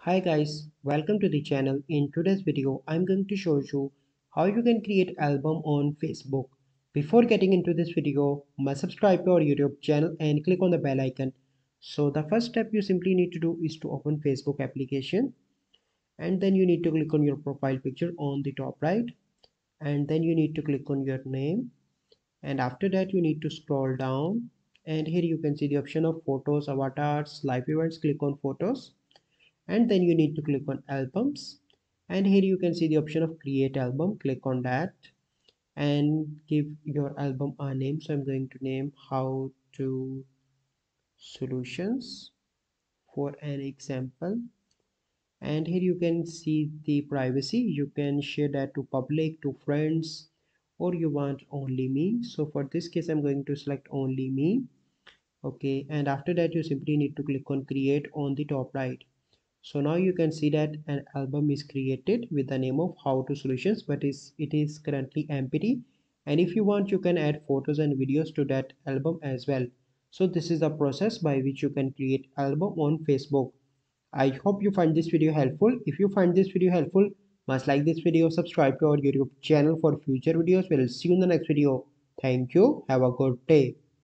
Hi guys, welcome to the channel. In today's video, I'm going to show you how you can create album on Facebook. Before getting into this video, must subscribe to our YouTube channel and click on the bell icon. So the first step you simply need to do is to open Facebook application, and then you need to click on your profile picture on the top right, and then you need to click on your name, and after that you need to scroll down, and here you can see the option of photos, avatars, live events. Click on photos, and then you need to click on albums, and here you can see the option of create album. Click on that and give your album a name. So I'm going to name how to solutions for an example. And here you can see the privacy. You can share that to public, to friends, or you want only me. So for this case I'm going to select only me. Okay, and after that you simply need to click on create on the top right. So now you can see that an album is created with the name of how to solutions, but it is currently empty. And if you want, you can add photos and videos to that album as well. So this is the process by which you can create album on Facebook. I hope you find this video helpful. If you find this video helpful, must like this video, subscribe to our YouTube channel for future videos. We'll see you in the next video. Thank you. Have a good day.